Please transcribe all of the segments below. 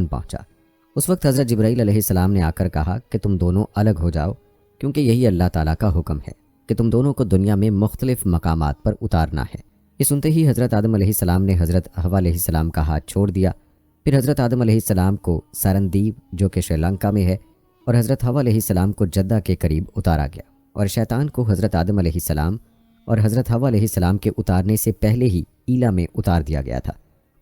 پہنچا۔ اس وقت حضرت جبرائیل علیہ السلام نے آ کر کہا کہ تم دونوں الگ ہو جاؤ، کیونکہ یہی اللہ تعالیٰ کا حکم ہے کہ تم دونوں کو دنیا میں مختلف مقامات پر اتارنا ہے۔ یہ سنتے ہی حضرت آدم علیہ السلام نے حضرت حوا علیہ السلام کا ہاتھ چھوڑ دیا۔ پھر حضرت آدم علیہ السلام کو سرندیپ جو کہ سری لنکا میں ہے اور حضرت حوا علیہ السلام کو جدہ کے قریب اتارا گیا، اور شیطان کو حضرت آدم علیہ السلام اور حضرت حوا علیہ السلام کے اتارنے سے پہلے ہی ایلا میں اتار دیا گیا تھا۔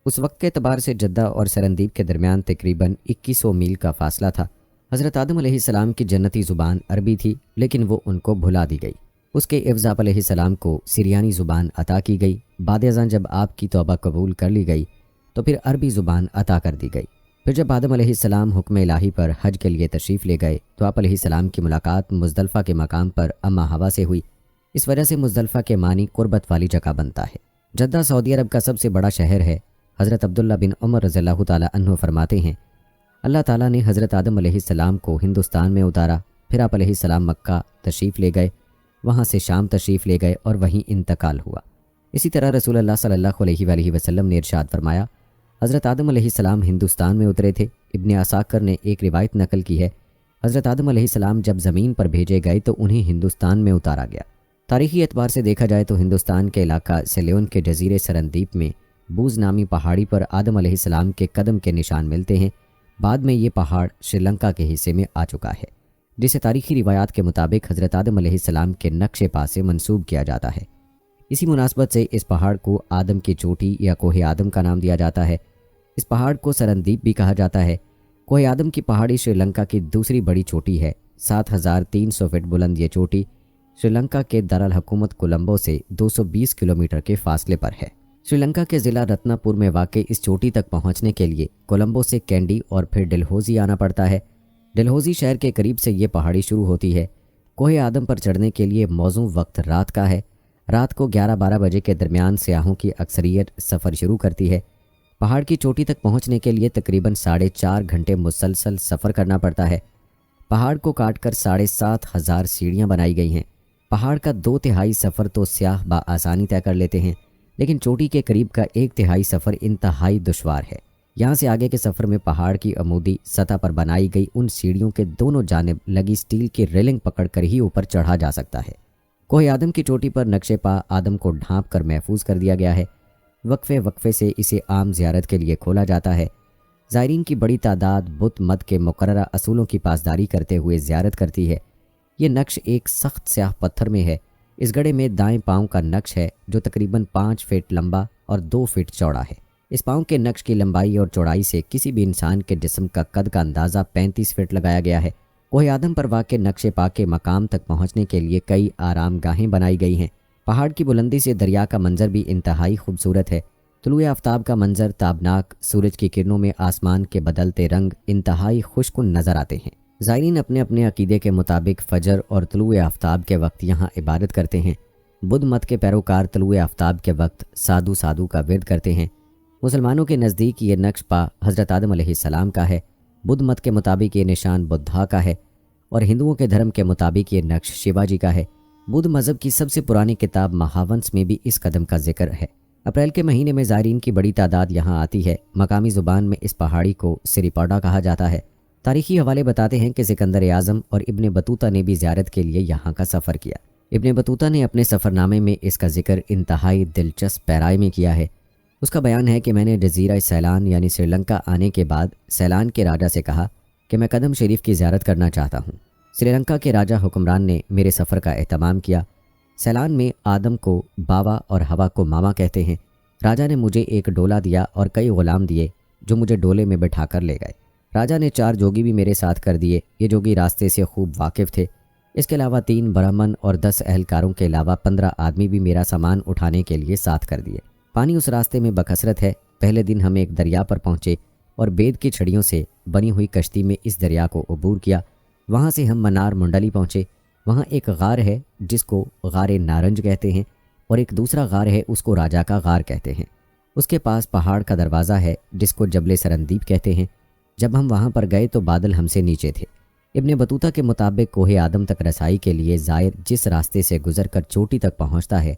اس وقت کے اعتبار سے جدہ اور سرندیپ کے درمیان تقریباً 2100 میل کا فاصلہ تھا۔ حضرت آدم علیہ السلام کی جنتی زبان عربی تھی، لیکن وہ ان کو بھلا دی گئی۔ اس کے عوض آپ علیہ السلام کو سریانی زبان عطا کی گئی۔ بعد ازاں جب آپ کی توبہ قبول کر لی گئی تو پھر عربی زبان عطا کر دی گئی۔ پھر جب آدم علیہ السلام حکم الہی پر حج کے لیے تشریف لے گئے تو آپ علیہ السلام کی ملاقات مزدلفہ کے مقام پر اما ہوا سے ہوئی۔ اس وجہ سے مزدلفہ کے معنی قربت والی جگہ بنتا ہے۔ جدہ سعودی عرب کا سب سے بڑا شہر ہے۔ حضرت عبداللہ بن عمر رضی اللہ تعالیٰ عنہ فرماتے ہیں، اللہ تعالیٰ نے حضرت آدم علیہ السلام کو ہندوستان میں اتارا، پھر آپ علیہ السلام مکہ تشریف لے گئے، وہاں سے شام تشریف لے گئے اور وہیں انتقال ہوا۔ اسی طرح رسول اللہ صلی اللہ علیہ وآلہ وسلم نے ارشاد فرمایا، حضرت آدم علیہ السلام ہندوستان میں اترے تھے۔ ابن عساکر نے ایک روایت نقل کی ہے، حضرت آدم علیہ السلام جب زمین پر بھیجے گئے تو انہیں ہندوستان میں اتارا گیا۔ تاریخی اعتبار سے دیکھا جائے تو ہندوستان کے علاقہ سیلون کے جزیرے سرندیپ میں بوز نامی پہاڑی پر آدم علیہ السلام کے قدم کے نشان ملتے ہیں۔ بعد میں یہ پہاڑ سری لنکا کے حصے میں آ چکا ہے، جسے تاریخی روایات کے مطابق حضرت آدم علیہ السلام کے نقش پا سے منسوب کیا جاتا ہے۔ اسی مناسبت سے اس پہاڑ کو آدم کی چوٹی یا کوہ آدم کا نام دیا جاتا ہے۔ اس پہاڑ کو سرندیپ بھی کہا جاتا ہے۔ کوہ آدم کی پہاڑی سری لنکا کی دوسری بڑی چوٹی ہے۔ 7300 فٹ بلند یہ چوٹی سری لنکا کے دارالحکومت کولمبو سے 220 کلومیٹر کے فاصلے پر ہے۔ سری لنکا کے ضلع رتنا پور میں واقع اس چوٹی تک پہنچنے کے لیے کولمبو سے کینڈی اور پھر ڈلہوزی آنا پڑتا ہے۔ ڈلہوزی شہر کے قریب سے یہ پہاڑی شروع ہوتی ہے۔ کوہ آدم پر چڑھنے کے لیے موزوں وقت رات کا ہے۔ رات کو 11-12 بجے کے درمیان سیاحوں کی اکثریت سفر شروع کرتی ہے۔ پہاڑ کی چوٹی تک پہنچنے کے لیے تقریباً 4.5 گھنٹے مسلسل سفر کرنا پڑتا ہے۔ پہاڑ کو کاٹ کر 7500 سیڑھیاں بنائی گئی ہیں۔ پہاڑ کا 2/3 سفر تو سیاح بآسانی طے کر لیتے ہیں، لیکن چوٹی کے قریب کا 1/3 سفر انتہائی دشوار ہے۔ یہاں سے آگے کے سفر میں پہاڑ کی عمودی سطح پر بنائی گئی ان سیڑھیوں کے دونوں جانب لگی سٹیل کی ریلنگ پکڑ کر ہی اوپر چڑھا جا سکتا ہے۔ کوہ آدم کی چوٹی پر نقش پا آدم کو ڈھانپ کر محفوظ کر دیا گیا ہے۔ وقفے وقفے سے اسے عام زیارت کے لیے کھولا جاتا ہے۔ زائرین کی بڑی تعداد بت مت کے مقررہ اصولوں کی پاسداری کرتے ہوئے زیارت کرتی ہے۔ یہ نقش ایک سخت سیاہ پتھر میں ہے۔ اس گڑھے میں دائیں پاؤں کا نقش ہے جو تقریباً 5 فٹ لمبا اور 2 فٹ چوڑا ہے۔ اس پاؤں کے نقش کی لمبائی اور چوڑائی سے کسی بھی انسان کے جسم کا قد کا اندازہ 35 فٹ لگایا گیا ہے۔ کوہ آدم پر واقع نقش پا کے مقام تک پہنچنے کے لیے کئی آرام گاہیں بنائی گئی ہیں۔ پہاڑ کی بلندی سے دریا کا منظر بھی انتہائی خوبصورت ہے۔ طلوع آفتاب کا منظر تابناک، سورج کی کرنوں میں آسمان کے بدلتے رنگ انتہائی خوشکن نظر آتے ہیں۔ زائرین اپنے اپنے عقیدے کے مطابق فجر اور طلوع آفتاب کے وقت یہاں عبادت کرتے ہیں۔ بدھ مت کے پیروکار طلوع آفتاب کے وقت سادھو کا ورد کرتے ہیں۔ مسلمانوں کے نزدیک یہ نقش پا حضرت آدم علیہ السلام کا ہے۔ بدھ مت کے مطابق یہ نشان بدھا کا ہے اور ہندوؤں کے دھرم کے مطابق یہ نقش شیوا جی کا ہے۔ بدھ مذہب کی سب سے پرانی کتاب مہاونس میں بھی اس قدم کا ذکر ہے۔ اپریل کے مہینے میں زائرین کی بڑی تعداد یہاں آتی ہے۔ مقامی زبان میں اس پہاڑی کو سریپاڈا کہا جاتا ہے۔ تاریخی حوالے بتاتے ہیں کہ سکندر اعظم اور ابن بطوطہ نے بھی زیارت کے لیے یہاں کا سفر کیا۔ ابن بطوطہ نے اپنے سفر نامے میں اس کا ذکر انتہائی دلچسپ پیرائے میں کیا ہے۔ اس کا بیان ہے کہ میں نے جزیرہ سیلان یعنی سری لنکا آنے کے بعد سیلان کے راجا سے کہا کہ میں قدم شریف کی زیارت کرنا چاہتا ہوں۔ سری لنکا کے راجا حکمران نے میرے سفر کا اہتمام کیا۔ سیلان میں آدم کو بابا اور ہوا کو ماما کہتے ہیں۔ راجا نے مجھے ایک ڈولا دیا اور کئی غلام دیے جو مجھے ڈولے میں بٹھا کر لے گئے۔ راجا نے 4 جوگی بھی میرے ساتھ کر دیے۔ یہ جوگی راستے سے خوب واقف تھے۔ اس کے علاوہ 3 برہمن اور 10 اہلکاروں کے علاوہ 15 آدمی بھی میرا سامان اٹھانے کے لیے ساتھ کر دیے۔ پانی اس راستے میں بکثرت ہے۔ پہلے دن ہم ایک دریا پر پہنچے اور بید کی چھڑیوں سے بنی ہوئی کشتی میں اس دریا کو عبور کیا۔ وہاں سے ہم منار منڈلی پہنچے۔ وہاں ایک غار ہے جس کو غار نارنج کہتے ہیں اور ایک دوسرا غار ہے اس کو راجا کا غار کہتے ہیں۔ اس کے پاس پہاڑ کا دروازہ ہے جس کو جبل سرندیپ کہتے ہیں۔ جب ہم وہاں پر گئے تو بادل ہم سے نیچے تھے۔ ابن بطوطہ کے مطابق کوہ آدم تک رسائی کے لیے زائر جس راستے سے گزر کر چوٹی تک پہنچتا ہے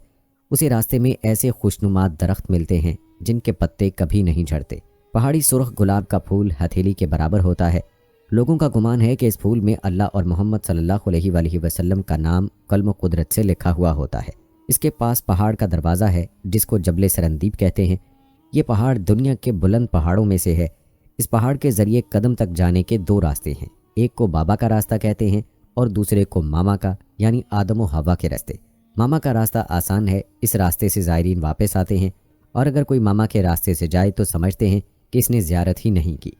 اسی راستے میں ایسے خوشنما درخت ملتے ہیں جن کے پتے کبھی نہیں جھڑتے۔ پہاڑی سرخ گلاب کا پھول ہتھیلی کے برابر ہوتا ہے۔ لوگوں کا گمان ہے کہ اس پھول میں اللہ اور محمد صلی اللہ علیہ وآلہ وسلم کا نام قلم و قدرت سے لکھا ہوا ہوتا ہے۔ اس کے پاس پہاڑ کا دروازہ ہے جس کو جبل سرندیب کہتے ہیں۔ یہ پہاڑ دنیا کے بلند پہاڑوں میں سے ہے۔ اس پہاڑ کے ذریعے قدم تک جانے کے دو راستے ہیں، ایک کو بابا کا راستہ کہتے ہیں اور دوسرے کو ماما کا، یعنی آدم و حوا کے راستے۔ ماما کا راستہ آسان ہے، اس راستے سے زائرین واپس آتے ہیں، اور اگر کوئی ماما کے راستے سے جائے تو سمجھتے ہیں کہ اس نے زیارت ہی نہیں کی۔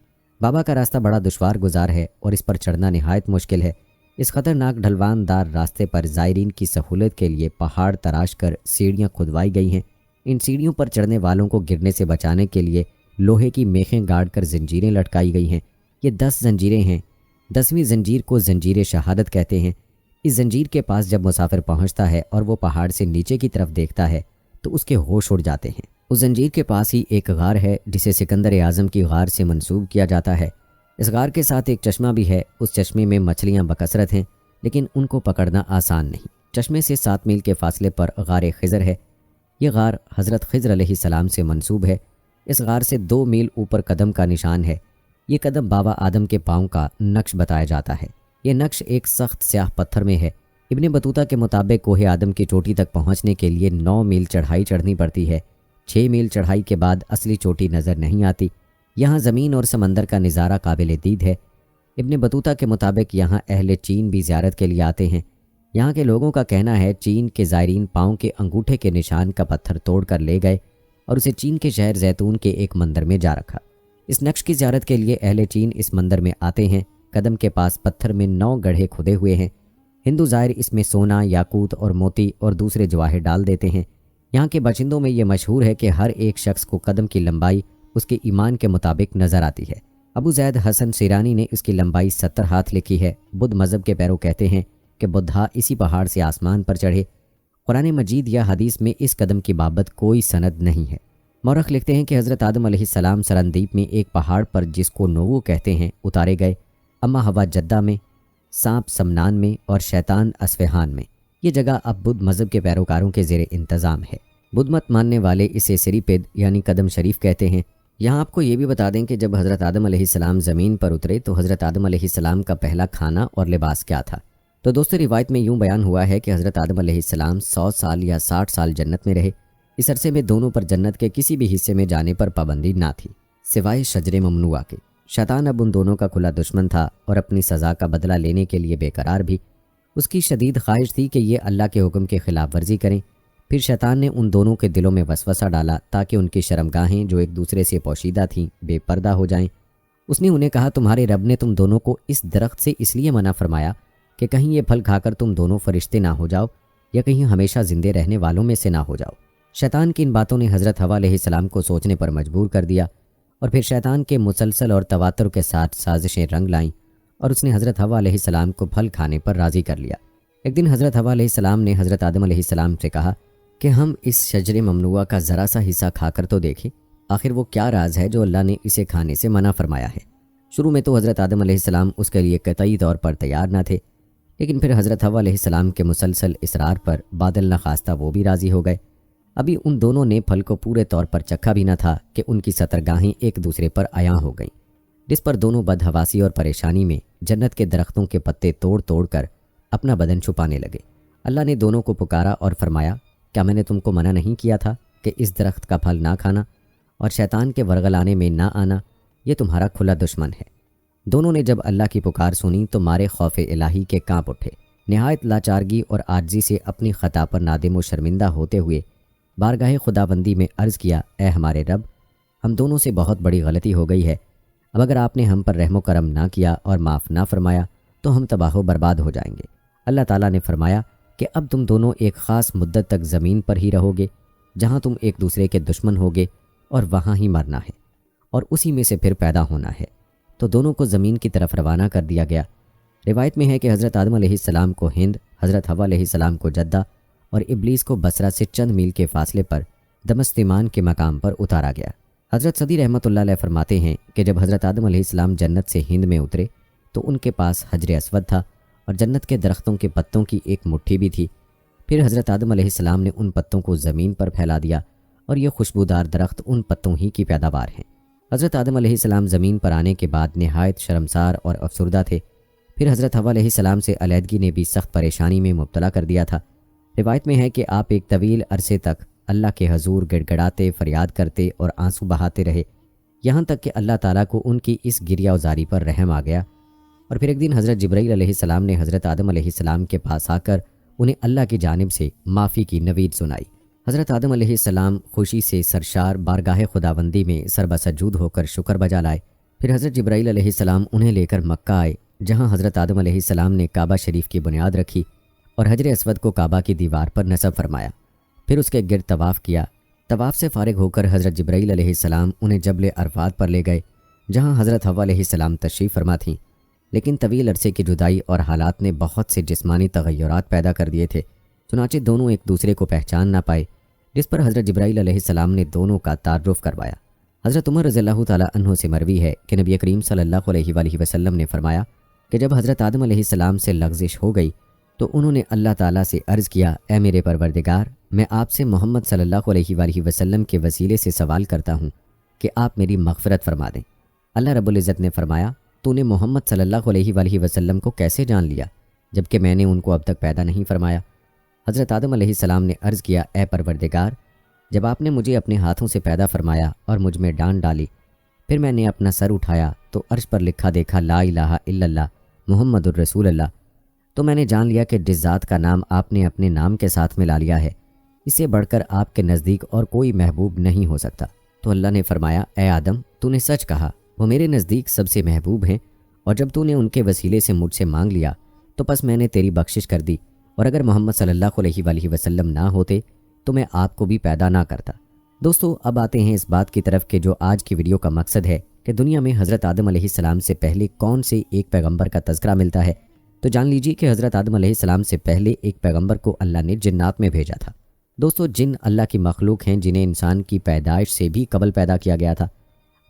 بابا کا راستہ بڑا دشوار گزار ہے اور اس پر چڑھنا نہایت مشکل ہے۔ اس خطرناک ڈھلوان دار راستے پر زائرین کی سہولت کے لیے پہاڑ تراش کر سیڑھیاں کھدوائی گئی ہیں۔ ان سیڑھیوں پر چڑھنے والوں کو گرنے سے بچانے کے لیے لوہے کی میخیں گاڑ کر زنجیریں لٹکائی گئی ہیں۔ یہ 10 زنجیریں ہیں۔ 10ویں زنجیر کو زنجیر شہادت کہتے ہیں۔ اس زنجیر کے پاس جب مسافر پہنچتا ہے اور وہ پہاڑ سے نیچے کی طرف دیکھتا ہے تو اس کے ہوش اڑ جاتے ہیں۔ اس زنجیر کے پاس ہی ایک غار ہے جسے سکندر اعظم کی غار سے منسوب کیا جاتا ہے۔ اس غار کے ساتھ ایک چشمہ بھی ہے۔ اس چشمے میں مچھلیاں بکثرت ہیں، لیکن ان کو پکڑنا آسان نہیں۔ چشمے سے 7 میل کے فاصلے پر غار خضر ہے۔ یہ غار حضرت خضر علیہ السلام سے منسوب ہے۔ اس غار سے 2 میل اوپر قدم کا نشان ہے۔ یہ قدم بابا آدم کے پاؤں کا نقش بتایا جاتا ہے۔ یہ نقش ایک سخت سیاہ پتھر میں ہے۔ ابن بطوطہ کے مطابق کوہ آدم کی چوٹی تک پہنچنے کے لیے 9 میل چڑھائی چڑھنی پڑتی ہے۔ 6 میل چڑھائی کے بعد اصلی چوٹی نظر نہیں آتی۔ یہاں زمین اور سمندر کا نظارہ قابل دید ہے۔ ابن بطوطہ کے مطابق یہاں اہل چین بھی زیارت کے لیے آتے ہیں۔ یہاں کے لوگوں کا کہنا ہے چین کے زائرین پاؤں کے انگوٹھے کے نشان کا پتھر توڑ کر لے گئے اور اسے چین کے شہر زیتون کے ایک مندر میں جا رکھا۔ اس نقش کی زیارت کے لیے اہل چین اس مندر میں آتے ہیں۔ قدم کے پاس پتھر میں 9 گڑھے کھدے ہوئے ہیں۔ ہندو زائر اس میں سونا، یاقوت اور موتی اور دوسرے جواہر ڈال دیتے ہیں۔ یہاں کے باشندوں میں یہ مشہور ہے کہ ہر ایک شخص کو قدم کی لمبائی اس کے ایمان کے مطابق نظر آتی ہے۔ ابو زید حسن سیرانی نے اس کی لمبائی 70 ہاتھ لکھی ہے۔ بدھ مذہب کے پیرو کہتے ہیں کہ بدھا اسی پہاڑ سے آسمان پر چڑھے۔ قرآن مجید یا حدیث میں اس قدم کی بابت کوئی سند نہیں ہے۔ مورخ لکھتے ہیں کہ حضرت آدم علیہ السلام سرندیپ میں ایک پہاڑ پر جس کو نوو کہتے ہیں اتارے گئے، اما ہوا جدہ میں، سانپ سمنان میں اور شیطان اسفہان میں۔ یہ جگہ اب بدھ مذہب کے پیروکاروں کے زیر انتظام ہے۔ بدھ مت ماننے والے اسے سری پید یعنی قدم شریف کہتے ہیں۔ یہاں آپ کو یہ بھی بتا دیں کہ جب حضرت آدم علیہ السلام زمین پر اترے تو حضرت آدم علیہ السلام کا پہلا کھانا اور لباس کیا تھا؟ تو دوستو، روایت میں یوں بیان ہوا ہے کہ حضرت آدم علیہ السلام 100 سال یا 60 سال جنت میں رہے۔ اس عرصے میں دونوں پر جنت کے کسی بھی حصے میں جانے پر پابندی نہ تھی سوائے شجر ممنوعہ کے۔ شیطان اب ان دونوں کا کھلا دشمن تھا اور اپنی سزا کا بدلہ لینے کے لیے بے قرار بھی۔ اس کی شدید خواہش تھی کہ یہ اللہ کے حکم کی خلاف ورزی کریں۔ پھر شیطان نے ان دونوں کے دلوں میں وسوسہ ڈالا تاکہ ان کی شرمگاہیں جو ایک دوسرے سے پوشیدہ تھیں بے پردہ ہو جائیں۔ اس نے انہیں کہا، تمہارے رب نے تم دونوں کو اس درخت سے اس لیے منع فرمایا کہ کہیں یہ پھل کھا کر تم دونوں فرشتے نہ ہو جاؤ یا کہیں ہمیشہ زندے رہنے والوں میں سے نہ ہو جاؤ۔ شیطان کی ان باتوں نے حضرت حوا علیہ السلام کو سوچنے پر مجبور کر دیا، اور پھر شیطان کے مسلسل اور تواتر کے ساتھ سازشیں رنگ لائیں اور اس نے حضرت حوا علیہ السلام کو پھل کھانے پر راضی کر لیا۔ ایک دن حضرت حوا علیہ السلام نے حضرت آدم علیہ السلام سے کہا کہ ہم اس شجر ممنوعہ کا ذرا سا حصہ کھا کر تو دیکھیں، آخر وہ کیا راز ہے جو اللہ نے اسے کھانے سے منع فرمایا ہے۔ شروع میں تو حضرت آدم علیہ السلام اس کے لیے قطعی طور پر تیار نہ تھے، لیکن پھر حضرت حوا علیہ السلام کے مسلسل اصرار پر بادل نخواستہ وہ بھی راضی ہو گئے۔ ابھی ان دونوں نے پھل کو پورے طور پر چکھا بھی نہ تھا کہ ان کی سترگاہیں ایک دوسرے پر عیاں ہو گئیں، جس پر دونوں بدحواسی اور پریشانی میں جنت کے درختوں کے پتے توڑ توڑ کر اپنا بدن چھپانے لگے۔ اللہ نے دونوں کو پکارا اور فرمایا، کیا میں نے تم کو منع نہیں کیا تھا کہ اس درخت کا پھل نہ کھانا اور شیطان کے ورغلانے میں نہ آنا؟ یہ تمہارا کھلا دشمن ہے۔ دونوں نے جب اللہ کی پکار سنی تو مارے خوف الہی کے کانپ اٹھے۔ نہایت لاچارگی اور عاجزی سے اپنی خطا پر نادم و شرمندہ ہوتے ہوئے بارگاہ خداوندی میں عرض کیا، اے ہمارے رب، ہم دونوں سے بہت بڑی غلطی ہو گئی ہے۔ اب اگر آپ نے ہم پر رحم و کرم نہ کیا اور معاف نہ فرمایا تو ہم تباہ و برباد ہو جائیں گے۔ اللہ تعالیٰ نے فرمایا کہ اب تم دونوں ایک خاص مدت تک زمین پر ہی رہو گے جہاں تم ایک دوسرے کے دشمن ہوگے اور وہاں ہی مرنا ہے اور اسی میں سے پھر پیدا ہونا ہے۔ تو دونوں کو زمین کی طرف روانہ کر دیا گیا۔ روایت میں ہے کہ حضرت آدم علیہ السلام کو ہند، حضرت حوا علیہ السلام کو جدہ اور ابلیس کو بصرہ سے چند میل کے فاصلے پر دمستیمان کے مقام پر اتارا گیا۔ حضرت صدی رحمۃ اللہ علیہ فرماتے ہیں کہ جب حضرت آدم علیہ السلام جنت سے ہند میں اترے تو ان کے پاس حجر اسود تھا اور جنت کے درختوں کے پتوں کی ایک مٹھی بھی تھی۔ پھر حضرت آدم علیہ السلام نے ان پتوں کو زمین پر پھیلا دیا اور یہ خوشبودار درخت ان پتوں ہی کی پیداوار ہیں۔ حضرت آدم علیہ السلام زمین پر آنے کے بعد نہایت شرمسار اور افسردہ تھے۔ پھر حضرت حوا علیہ السلام سے علیحدگی نے بھی سخت پریشانی میں مبتلا کر دیا تھا۔ روایت میں ہے کہ آپ ایک طویل عرصے تک اللہ کے حضور گڑ گڑاتے، فریاد کرتے اور آنسو بہاتے رہے، یہاں تک کہ اللہ تعالیٰ کو ان کی اس گریہ وزاری پر رحم آ گیا۔ اور پھر ایک دن حضرت جبرائیل علیہ السلام نے حضرت آدم علیہ السلام کے پاس آ کر انہیں اللہ کی جانب سے معافی کی نوید سنائی۔ حضرت آدم علیہ السلام خوشی سے سرشار بارگاہ خداوندی میں سربسجود ہو کر شکر بجا لائے۔ پھر حضرت جبرائیل علیہ السلام انہیں لے کر مکہ آئے، جہاں حضرت آدم علیہ السلام نے کعبہ شریف کی بنیاد رکھی اور حجر اسود کو کعبہ کی دیوار پر نصب فرمایا۔ پھر اس کے گرد طواف کیا۔ طواف سے فارغ ہو کر حضرت جبرائیل علیہ السلام انہیں جبل عرفات پر لے گئے، جہاں حضرت حوا علیہ السلام تشریف فرما تھیں۔ لیکن طویل عرصے کی جدائی اور حالات نے بہت سے جسمانی تغیرات پیدا کر دیے تھے، چنانچہ دونوں ایک دوسرے کو پہچان نہ پائے، جس پر حضرت جبرائیل علیہ السلام نے دونوں کا تعارف کروایا۔ حضرت عمر رضی اللہ تعالیٰ عنہ سے مروی ہے کہ نبی کریم صلی اللہ علیہ وآلہ وسلم نے فرمایا کہ جب حضرت آدم علیہ السلام سے لغزش ہو گئی تو انہوں نے اللہ تعالیٰ سے عرض کیا، اے میرے پروردگار، میں آپ سے محمد صلی اللہ علیہ وآلہ وسلم کے وسیلے سے سوال کرتا ہوں کہ آپ میری مغفرت فرما دیں۔ اللہ رب العزت نے فرمایا، تو نے محمد صلی اللہ علیہ وآلہ وسلم کو کیسے جان لیا جبکہ میں نے ان کو اب تک پیدا نہیں فرمایا؟ حضرت آدم علیہ السلام نے عرض کیا، اے پروردگار، جب آپ نے مجھے اپنے ہاتھوں سے پیدا فرمایا اور مجھ میں ڈانٹ ڈالی، پھر میں نے اپنا سر اٹھایا تو عرش پر لکھا دیکھا لا الہ الا اللہ محمد الرسول اللہ، تو میں نے جان لیا کہ جس ذات کا نام آپ نے اپنے نام کے ساتھ ملا لیا ہے، اس سے بڑھ کر آپ کے نزدیک اور کوئی محبوب نہیں ہو سکتا۔ تو اللہ نے فرمایا، اے آدم، تو نے سچ کہا، وہ میرے نزدیک سب سے محبوب ہیں، اور جب تو نے ان کے وسیلے سے مجھ سے مانگ لیا تو پس میں نے تیری بخشش کر دی، اور اگر محمد صلی اللہ علیہ وآلہ وسلم نہ ہوتے تو میں آپ کو بھی پیدا نہ کرتا۔ دوستو، اب آتے ہیں اس بات کی طرف کہ جو آج کی ویڈیو کا مقصد ہے کہ دنیا میں حضرت آدم علیہ السلام سے پہلے کون سے ایک پیغمبر کا تذکرہ ملتا ہے۔ تو جان لیجیے کہ حضرت آدم علیہ السلام سے پہلے ایک پیغمبر کو اللہ نے جنات میں بھیجا تھا۔ دوستو، جن اللہ کی مخلوق ہیں جنہیں انسان کی پیدائش سے بھی قبل پیدا کیا گیا تھا۔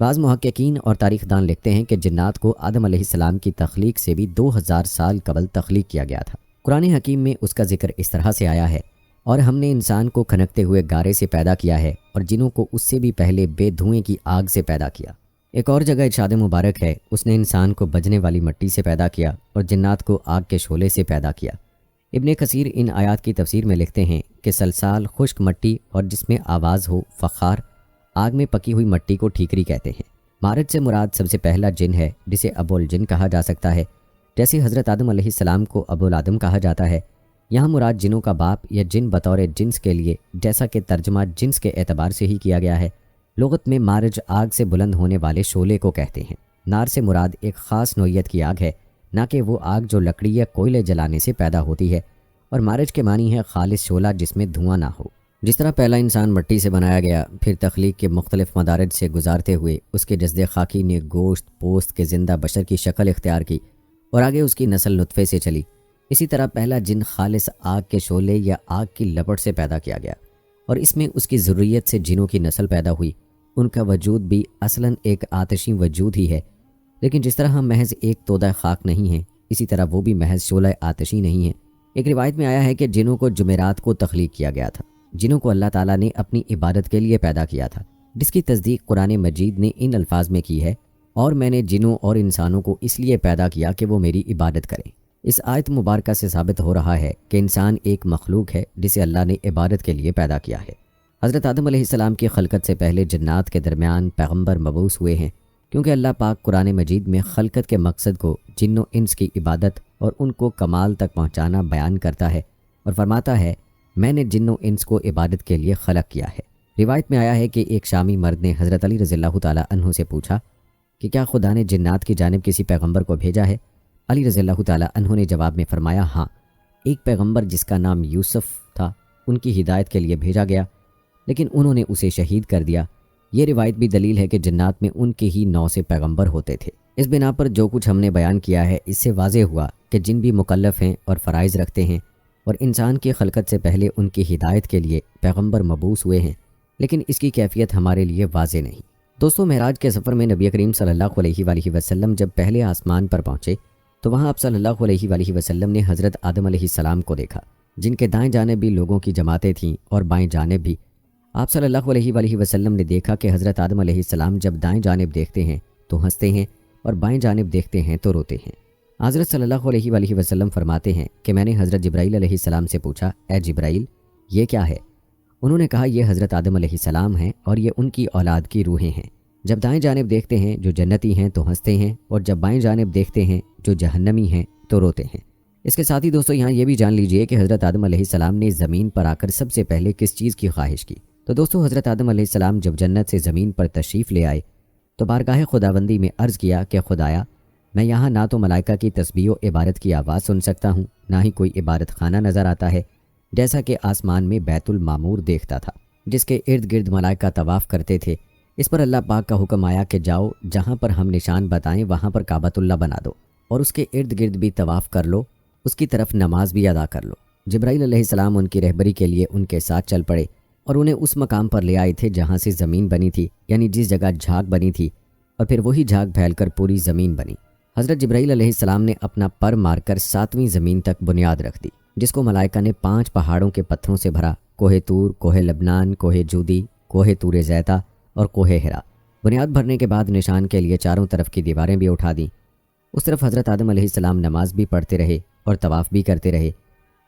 بعض محققین اور تاریخ دان لکھتے ہیں کہ جنات کو آدم علیہ السلام کی تخلیق سے بھی 2000 سال قبل تخلیق کیا گیا تھا۔ قرآن حکیم میں اس کا ذکر اس طرح سے آیا ہے، اور ہم نے انسان کو کھنکتے ہوئے گارے سے پیدا کیا ہے اور جنوں کو اس سے بھی پہلے بے دھوئیں کی آگ سے پیدا کیا۔ ایک اور جگہ ارشاد مبارک ہے، اس نے انسان کو بجنے والی مٹی سے پیدا کیا اور جنات کو آگ کے شعلے سے پیدا کیا۔ ابن کثیر ان آیات کی تفسیر میں لکھتے ہیں کہ سلسال خشک مٹی اور جس میں آواز ہو، فخار، آگ میں پکی ہوئی مٹی کو ٹھیکری کہتے ہیں۔ مارج سے مراد سب سے پہلا جن ہے جسے ابو الجن کہا جا سکتا ہے، جیسے حضرت آدم علیہ السلام کو ابو الآدم کہا جاتا ہے۔ یہاں مراد جنوں کا باپ یا جن بطور جنس کے لیے، جیسا کہ ترجمہ جنس کے اعتبار سے ہی کیا گیا ہے۔ لغت میں مارج آگ سے بلند ہونے والے شعلے کو کہتے ہیں۔ نار سے مراد ایک خاص نوعیت کی آگ ہے، نہ کہ وہ آگ جو لکڑی یا کوئلے جلانے سے پیدا ہوتی ہے، اور مارج کے معنی ہے خالص شعلہ جس میں دھواں نہ ہو۔ جس طرح پہلا انسان مٹی سے بنایا گیا، پھر تخلیق کے مختلف مدارج سے گزارتے ہوئے اس کے جسد خاکی نے گوشت پوست کے زندہ بشر کی شکل اختیار کی اور آگے اس کی نسل نطفے سے چلی، اسی طرح پہلا جن خالص آگ کے شعلے یا آگ کی لپٹ سے پیدا کیا گیا، اور اس میں اس کی ضروریت سے جنوں کی نسل پیدا ہوئی۔ ان کا وجود بھی اصلاً ایک آتشی وجود ہی ہے، لیکن جس طرح ہم محض ایک تودہ خاک نہیں ہیں، اسی طرح وہ بھی محض شعلہ آتشی نہیں ہیں۔ ایک روایت میں آیا ہے کہ جنوں کو جمعرات کو تخلیق کیا گیا تھا، جنوں کو اللہ تعالیٰ نے اپنی عبادت کے لیے پیدا کیا تھا، جس کی تصدیق قرآن مجید نے ان الفاظ میں کی ہے، اور میں نے جنوں اور انسانوں کو اس لیے پیدا کیا کہ وہ میری عبادت کریں۔ اس آیت مبارکہ سے ثابت ہو رہا ہے کہ انسان ایک مخلوق ہے جسے اللہ نے عبادت کے لیے پیدا کیا ہے۔ حضرت آدم علیہ السلام کی خلقت سے پہلے جنات کے درمیان پیغمبر مبعوث ہوئے ہیں، کیونکہ اللہ پاک قرآن مجید میں خلقت کے مقصد کو جن و انس کی عبادت اور ان کو کمال تک پہنچانا بیان کرتا ہے، اور فرماتا ہے، میں نے جن و انس کو عبادت کے لیے خلق کیا ہے۔ روایت میں آیا ہے کہ ایک شامی مرد نے حضرت علی رضی اللہ تعالیٰ عنہ سے پوچھا کہ کیا خدا نے جنات کی جانب کسی پیغمبر کو بھیجا ہے؟ علی رضی اللہ تعالیٰ عنہ نے جواب میں فرمایا، ہاں، ایک پیغمبر جس کا نام یوسف تھا، ان کی ہدایت کے لیے بھیجا گیا، لیکن انہوں نے اسے شہید کر دیا۔ یہ روایت بھی دلیل ہے کہ جنات میں ان کے ہی 9 سے پیغمبر ہوتے تھے۔ اس بنا پر جو کچھ ہم نے بیان کیا ہے، اس سے واضح ہوا کہ جن بھی مکلف ہیں اور فرائض رکھتے ہیں، اور انسان کی خلقت سے پہلے ان کی ہدایت کے لیے پیغمبر مبعوث ہوئے ہیں، لیکن اس کی کیفیت ہمارے لیے واضح نہیں۔ دوستو، معراج کے سفر میں نبی کریم صلی اللہ علیہ وآلہ وسلم جب پہلے آسمان پر پہنچے تو وہاں آپ صلی اللہ علیہ وآلہ وسلم نے حضرت آدم علیہ السلام کو دیکھا، جن کے دائیں جانب بھی لوگوں کی جماعتیں تھیں اور بائیں جانب بھی۔ آپ صلی اللہ علیہ وآلہ وسلم نے دیکھا کہ حضرت آدم علیہ السلام جب دائیں جانب دیکھتے ہیں تو ہنستے ہیں اور بائیں جانب دیکھتے ہیں تو روتے ہیں۔ حضرت صلی اللہ علیہ وآلہ وسلم فرماتے ہیں کہ میں نے حضرت جبرائیل علیہ السلام سے پوچھا، اے جبرائیل یہ کیا ہے؟ انہوں نے کہا یہ حضرت آدم علیہ السلام ہیں اور یہ ان کی اولاد کی روحیں ہیں۔ جب دائیں جانب دیکھتے ہیں جو جنتی ہیں تو ہنستے ہیں، اور جب بائیں جانب دیکھتے ہیں جو جہنمی ہیں تو روتے ہیں۔ اس کے ساتھ ہی دوستو یہاں یہ بھی جان لیجئے کہ حضرت آدم علیہ السلام نے زمین پر آ کر سب سے پہلے کس چیز کی خواہش کی؟ تو دوستو حضرت آدم علیہ السلام جب جنت سے زمین پر تشریف لے آئے تو بارگاہ خداوندی میں عرض کیا کہ خدایا، میں یہاں نہ تو ملائکہ کی تسبیح و عبادت کی آواز سن سکتا ہوں، نہ ہی کوئی عبادت خانہ نظر آتا ہے، جیسا کہ آسمان میں بیت المعمور دیکھتا تھا جس کے ارد گرد ملائکہ طواف کرتے تھے۔ اس پر اللہ پاک کا حکم آیا کہ جاؤ، جہاں پر ہم نشان بتائیں وہاں پر کعبۃ اللہ بنا دو اور اس کے ارد گرد بھی طواف کر لو، اس کی طرف نماز بھی ادا کر لو۔ جبرائیل علیہ السلام ان کی رہبری کے لیے ان کے ساتھ چل پڑے اور انہیں اس مقام پر لے آئے تھے جہاں سے زمین بنی تھی، یعنی جس جگہ جھاگ بنی تھی، اور پھر وہی جھاگ پھیل کر پوری زمین بنی۔ حضرت جبرائیل علیہ السلام نے اپنا پر مار کر 7ویں زمین تک بنیاد رکھ دی، جس کو ملائکہ نے 5 پہاڑوں کے پتھروں سے بھرا: کوہ طور، کوہ لبنان، کوہ جودی، کوہ طور زیتہ اور کوہ ہرا۔ بنیاد بھرنے کے بعد نشان کے لیے چاروں طرف کی دیواریں بھی اٹھا دیں۔ اس طرف حضرت آدم علیہ السلام نماز بھی پڑھتے رہے اور طواف بھی کرتے رہے۔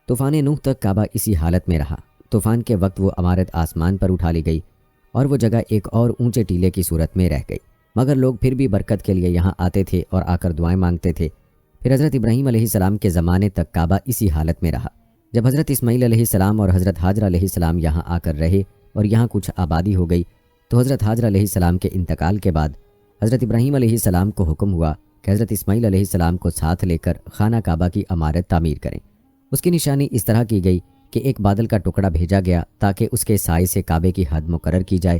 طوفان نوح تک کعبہ اسی حالت میں رہا۔ طوفان کے وقت وہ عمارت آسمان پر اٹھا لی گئی اور وہ جگہ ایک اور اونچے ٹیلے کی صورت میں رہ گئی، مگر لوگ پھر بھی برکت کے لیے یہاں آتے تھے اور آ کر دعائیں مانگتے تھے۔ پھر حضرت ابراہیم علیہ السلام کے زمانے تک کعبہ اسی حالت میں رہا۔ جب حضرت اسماعیل علیہ السلام اور حضرت حاجرہ علیہ السلام یہاں آ کر رہے اور یہاں کچھ آبادی ہو گئی تو حضرت حاجرہ علیہ السلام کے انتقال کے بعد حضرت ابراہیم علیہ السلام کو حکم ہوا کہ حضرت اسماعیل علیہ السلام کو ساتھ لے کر خانہ کعبہ کی عمارت تعمیر کریں۔ اس کی نشانی اس طرح کی گئی کہ ایک بادل کا ٹکڑا بھیجا گیا تاکہ اس کے سائے سے کعبے کی حد مقرر کی جائے۔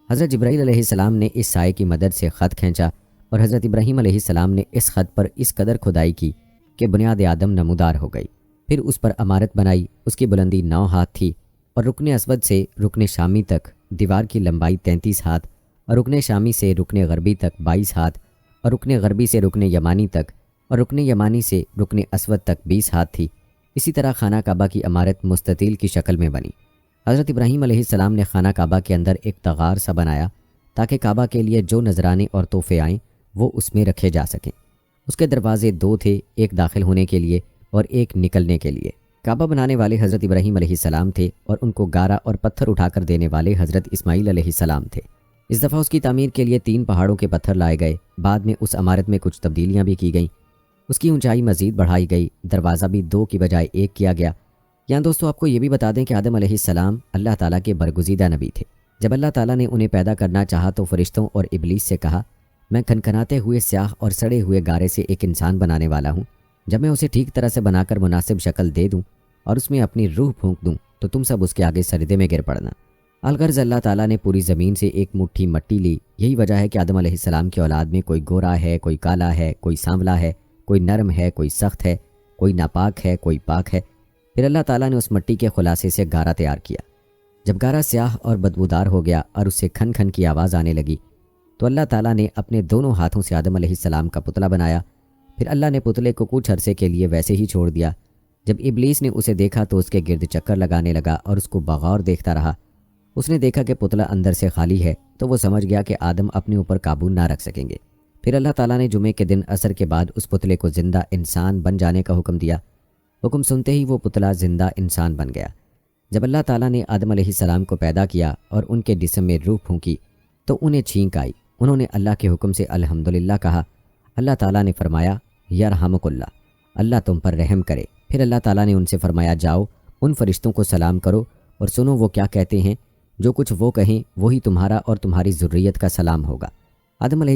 حضرت جبرائیل علیہ السلام نے اس سائے کی مدد سے خط کھینچا اور حضرت ابراہیم علیہ السلام نے اس خط پر اس قدر کھدائی کی کہ بنیاد آدم نمودار ہو گئی۔ پھر اس پر عمارت بنائی۔ اس کی بلندی 9 ہاتھ تھی اور رکن اسود سے رکن شامی تک دیوار کی لمبائی 33 ہاتھ، اور رکن شامی سے رکن غربی تک 22 ہاتھ، اور رکن غربی سے رکن یمانی تک، اور رکن یمانی سے رکن اسود تک 20 ہاتھ تھی۔ اسی طرح خانہ کعبہ کی عمارت مستطیل کی شکل میں بنی۔ حضرت ابراہیم علیہ السلام نے خانہ کعبہ کے اندر ایک تغار سا بنایا تاکہ کعبہ کے لیے جو نذرانے اور تحفے آئیں وہ اس میں رکھے جا سکیں۔ اس کے دروازے 2 تھے، ایک داخل ہونے کے لیے اور ایک نکلنے کے لیے۔ کعبہ بنانے والے حضرت ابراہیم علیہ السلام تھے اور ان کو گارا اور پتھر اٹھا کر دینے والے حضرت اسماعیل علیہ السلام تھے۔ اس دفعہ اس کی تعمیر کے لیے 3 پہاڑوں کے پتھر لائے گئے۔ بعد میں اس عمارت میں کچھ تبدیلیاں بھی کی گئیں۔ اس کی اونچائی مزید بڑھائی گئی، دروازہ بھی 2 کی بجائے 1 کیا گیا۔ یہاں دوستو آپ کو یہ بھی بتا دیں کہ آدم علیہ السلام اللہ تعالیٰ کے برگزیدہ نبی تھے۔ جب اللہ تعالیٰ نے انہیں پیدا کرنا چاہا تو فرشتوں اور ابلیس سے کہا، میں کھنکھناتے ہوئے سیاہ اور سڑے ہوئے گارے سے ایک انسان بنانے والا ہوں۔ جب میں اسے ٹھیک طرح سے بنا کر مناسب شکل دے دوں اور اس میں اپنی روح پھونک دوں تو تم سب اس کے آگے سجدے میں گر پڑنا۔ الغرض اللہ تعالیٰ نے پوری زمین سے ایک مٹھی مٹی لی۔ یہی وجہ ہے کہ آدم علیہ السلام کی اولاد میں کوئی گورا ہے، کوئی کالا ہے، کوئی سانولا ہے، کوئی نرم ہے، کوئی سخت ہے، کوئی ناپاک ہے، کوئی پاک ہے۔ پھر اللہ تعالیٰ نے اس مٹی کے خلاصے سے گارا تیار کیا۔ جب گارا سیاہ اور بدبودار ہو گیا اور اس سے کھن کھن کی آواز آنے لگی تو اللہ تعالیٰ نے اپنے دونوں ہاتھوں سے آدم علیہ السلام کا پتلا بنایا۔ پھر اللہ نے پتلے کو کچھ عرصے کے لیے ویسے ہی چھوڑ دیا۔ جب ابلیس نے اسے دیکھا تو اس کے گرد چکر لگانے لگا اور اس کو بغور دیکھتا رہا۔ اس نے دیکھا کہ پتلا اندر سے خالی ہے تو وہ سمجھ گیا کہ آدم اپنے اوپر قابو نہ رکھ سکیں گے۔ پھر اللہ تعالیٰ نے جمعے کے دن عصر کے بعد اس پتلے کو زندہ انسان بن جانے کا حکم دیا۔ حکم سنتے ہی وہ پتلا زندہ انسان بن گیا۔ جب اللہ تعالیٰ نے آدم علیہ السلام کو پیدا کیا اور ان کے جسم میں روح پھونکی تو انہیں چھینک آئی۔ انہوں نے اللہ کے حکم سے الحمدللہ کہا۔ اللہ تعالیٰ نے فرمایا، یرحمک اللہ، اللہ تم پر رحم کرے۔ پھر اللہ تعالیٰ نے ان سے فرمایا، جاؤ ان فرشتوں کو سلام کرو اور سنو وہ کیا کہتے ہیں، جو کچھ وہ کہیں وہی تمہارا اور تمہاری ذریت کا سلام ہوگا۔ آدم علیہ